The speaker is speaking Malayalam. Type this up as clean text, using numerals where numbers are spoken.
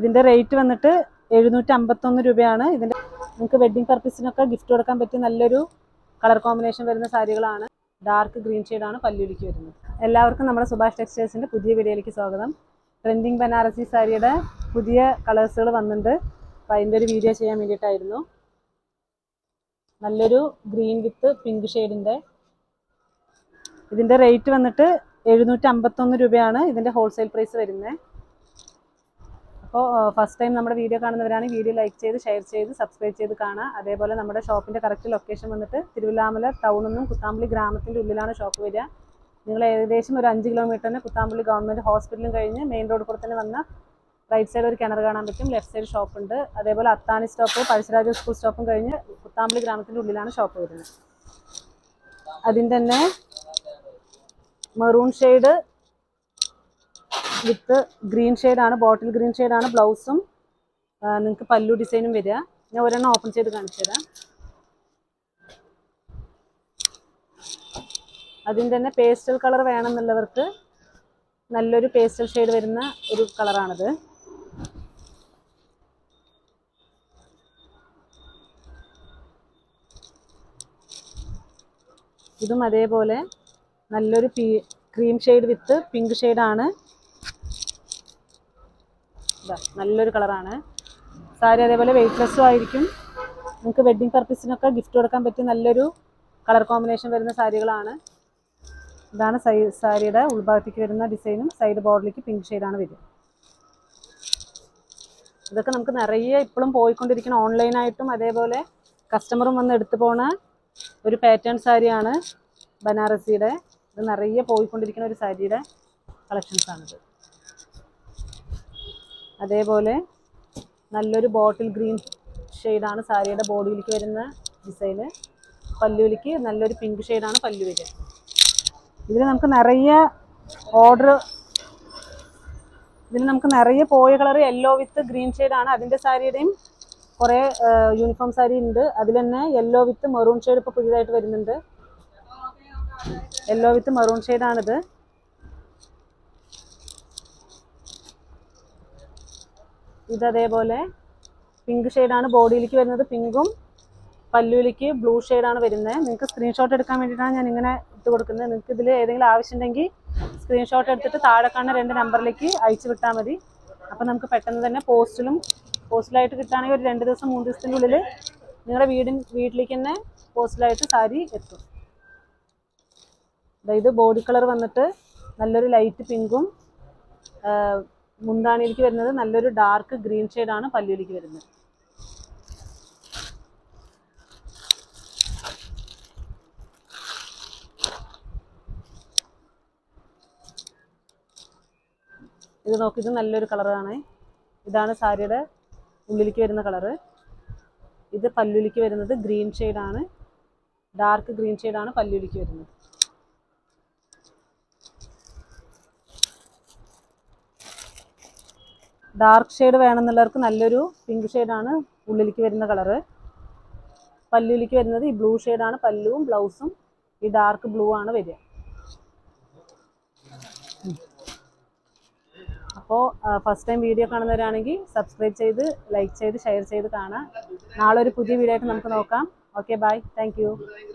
ഇതിൻ്റെ റേറ്റ് വന്നിട്ട് 751 രൂപയാണ്. ഇതിൻ്റെ നിങ്ങൾക്ക് വെഡ്ഡിംഗ് പർപ്പസിനൊക്കെ ഗിഫ്റ്റ് കൊടുക്കാൻ പറ്റിയ നല്ലൊരു കളർ കോമ്പിനേഷൻ വരുന്ന സാരികളാണ്. ഡാർക്ക് ഗ്രീൻ ഷെയ്ഡാണ് പല്ലുവിലേക്ക് വരുന്നത്. എല്ലാവർക്കും നമ്മുടെ സുഭാഷ് ടെക്സ്റ്റൈൽസിൻ്റെ പുതിയ വീഡിയോയിലേക്ക് സ്വാഗതം. ട്രെൻഡിങ് ബനാറസി സാരിയുടെ പുതിയ കളേഴ്സുകൾ വന്നിട്ടുണ്ട്. അപ്പോൾ അതിൻ്റെ ഒരു വീഡിയോ ചെയ്യാൻ വേണ്ടിയിട്ടായിരുന്നു. നല്ലൊരു ഗ്രീൻ വിത്ത് പിങ്ക് ഷെയ്ഡിൻ്റെ ഇതിൻ്റെ റേറ്റ് വന്നിട്ട് 751 രൂപയാണ് ഇതിൻ്റെ ഹോൾസെയിൽ പ്രൈസ് വരുന്നത്. അപ്പോൾ ഫസ്റ്റ് ടൈം നമ്മുടെ വീഡിയോ കാണുന്നവരാണ് വീഡിയോ ലൈക്ക് ചെയ്ത് ഷെയർ ചെയ്ത് സബ്സ്ക്രൈബ് ചെയ്ത് കാണുക. അതേപോലെ നമ്മുടെ ഷോപ്പിൻ്റെ കറക്റ്റ് ലൊക്കേഷൻ വന്നിട്ട് തിരുവല്ലാമല ടൗണിൽ നിന്നും കുത്താമ്പള്ളി ഗ്രാമത്തിൻ്റെ ഉള്ളിലാണ് ഷോപ്പ് വരിക. നിങ്ങൾ ഏകദേശം ഒരു 5 കിലോമീറ്ററിന് കുത്താമ്പള്ളി ഗവൺമെൻറ് ഹോസ്പിറ്റലും കഴിഞ്ഞ് മെയിൻ റോഡ് കൂടെ തന്നെ വന്ന റൈറ്റ് സൈഡ് ഒരു കിണർ കാണാൻ പറ്റും. ലെഫ്റ്റ് സൈഡ് ഷോപ്പുണ്ട്. അതേപോലെ അത്താണി സ്റ്റോപ്പ് പഴശ്ശിരാജ സ്കൂൾ സ്റ്റോപ്പും കഴിഞ്ഞ് കുത്താമ്പള്ളി ഗ്രാമത്തിൻ്റെ ഉള്ളിലാണ് ഷോപ്പ് വരുന്നത്. അതിൻ്റെ തന്നെ മെറൂൺ ഷെയ്ഡ് വിത്ത് ഗ്രീൻ ഷെയ്ഡാണ്, ബോട്ടിൽ ഗ്രീൻ ഷെയ്ഡാണ് ബ്ലൗസും. നിങ്ങൾക്ക് പല്ലു ഡിസൈനും വരിക. ഞാൻ ഒരെണ്ണം ഓപ്പൺ ചെയ്ത് കാണിച്ചു തരാം. അതിൻ്റെ തന്നെ പേസ്റ്റൽ കളർ വേണമെന്നുള്ളവർക്ക് നല്ലൊരു പേസ്റ്റൽ ഷെയ്ഡ് വരുന്ന ഒരു കളറാണിത്. ഇതും അതേപോലെ നല്ലൊരു ക്രീം ഷെയ്ഡ് വിത്ത് പിങ്ക് ഷെയ്ഡാണ്. നല്ലൊരു കളറാണ്. സാരി അതേപോലെ വെയ്റ്റ്ലെസ്സും ആയിരിക്കും. നിങ്ങൾക്ക് വെഡ്ഡിംഗ് പർപ്പസിനൊക്കെ ഗിഫ്റ്റ് കൊടുക്കാൻ പറ്റിയ നല്ലൊരു കളർ കോമ്പിനേഷൻ വരുന്ന സാരികളാണ്. ഇതാണ് സാരിയുടെ ഉൾഭാഗത്തേക്ക് വരുന്ന ഡിസൈനും സൈഡ് ബോർഡറിലേക്ക് പിങ്ക് ഷെയ്ഡാണ് വരിക. ഇതൊക്കെ നമുക്ക് നിറയെ ഇപ്പോഴും പോയിക്കൊണ്ടിരിക്കുന്ന ഓൺലൈനായിട്ടും അതേപോലെ കസ്റ്റമറും വന്ന് എടുത്തു പോണ ഒരു പാറ്റേൺ സാരിയാണ് ബനാറസിയുടെ. ഇത് നിറയെ പോയിക്കൊണ്ടിരിക്കുന്ന ഒരു സാരിയുടെ കളക്ഷൻസാണിത്. അതേപോലെ നല്ലൊരു ബോട്ടിൽ ഗ്രീൻ ഷെയ്ഡാണ് സാരിയുടെ ബോഡിയിലേക്ക് വരുന്ന ഡിസൈന്. പല്ലുവിലേക്ക് നല്ലൊരു പിങ്ക് ഷെയ്ഡാണ് പല്ലു വരിക. ഇതിൽ നമുക്ക് നിറയെ പോയ കളർ യെല്ലോ വിത്ത് ഗ്രീൻ ഷെയ്ഡാണ്. അതിൻ്റെ സാരിയുടെയും കുറേ യൂണിഫോം സാരി ഉണ്ട്. അതിൽ തന്നെ യെല്ലോ വിത്ത് മെറൂൺ ഷെയ്ഡ് ഇപ്പോൾ പുതിയതായിട്ട് വരുന്നുണ്ട്. യെല്ലോ വിത്ത് മെറൂൺ ഷെയ്ഡാണിത്. ഇതേപോലെ പിങ്ക് ഷെയ്ഡാണ് ബോഡിയിലേക്ക് വരുന്നത്. പിങ്കും പല്ലുവിലേക്ക് ബ്ലൂ ഷെയ്ഡാണ് വരുന്നത്. നിങ്ങൾക്ക് സ്ക്രീൻഷോട്ട് എടുക്കാൻ വേണ്ടിയിട്ടാണ് ഞാൻ ഇങ്ങനെ ഇട്ട് കൊടുക്കുന്നത്. നിങ്ങൾക്ക് ഇതിൽ ഏതെങ്കിലും ആവശ്യമുണ്ടെങ്കിൽ സ്ക്രീൻഷോട്ട് എടുത്തിട്ട് താഴെ കാണുന്ന 2 നമ്പറിലേക്ക് അയച്ചു വിട്ടാൽ മതി. അപ്പോൾ നമുക്ക് പെട്ടെന്ന് തന്നെ പോസ്റ്റിലായിട്ട് കിട്ടുകയാണെങ്കിൽ ഒരു 2 ദിവസം 3 ദിവസത്തിൻ്റെ ഉള്ളിൽ നിങ്ങളുടെ വീട്ടിലേക്ക് തന്നെ പോസ്റ്റിലായിട്ട് സാരി എത്തും. അതായത് ബോഡി കളർ വന്നിട്ട് നല്ലൊരു ലൈറ്റ് പിങ്കും മുന്താണിയിലേക്ക് വരുന്നത് നല്ലൊരു ഡാർക്ക് ഗ്രീൻ ഷെയ്ഡാണ് പല്ലുവിലേക്ക് വരുന്നത്. ഇത് നോക്കി, ഇത് നല്ലൊരു കളറാണ്. ഇതാണ് സാരിയുടെ ഉള്ളിലേക്ക് വരുന്ന കളറ്. ഇത് പല്ലുവിലേക്ക് വരുന്നത് ഗ്രീൻ ഷെയ്ഡാണ്, ഡാർക്ക് ഗ്രീൻ ഷെയ്ഡാണ് പല്ലുവിലേക്ക് വരുന്നത്. ഡാർക്ക് ഷെയ്ഡ് വേണമെന്നുള്ളവർക്ക് നല്ലൊരു പിങ്ക് ഷെയ്ഡാണ് ഉള്ളിലേക്ക് വരുന്ന കളറ്. പല്ലുവിലേക്ക് വരുന്നത് ഈ ബ്ലൂ ഷെയ്ഡാണ് പല്ലുവും ബ്ലൗസും. ഈ ഡാർക്ക് ബ്ലൂ ആണ് വരിക. അപ്പോൾ ഫസ്റ്റ് ടൈം വീഡിയോ കാണുന്നവരാണെങ്കിൽ സബ്സ്ക്രൈബ് ചെയ്ത് ലൈക്ക് ചെയ്ത് ഷെയർ ചെയ്ത് കാണാം. നാളെ ഒരു പുതിയ വീഡിയോ ആയിട്ട് നമുക്ക് നോക്കാം. Okay, bye, thank U.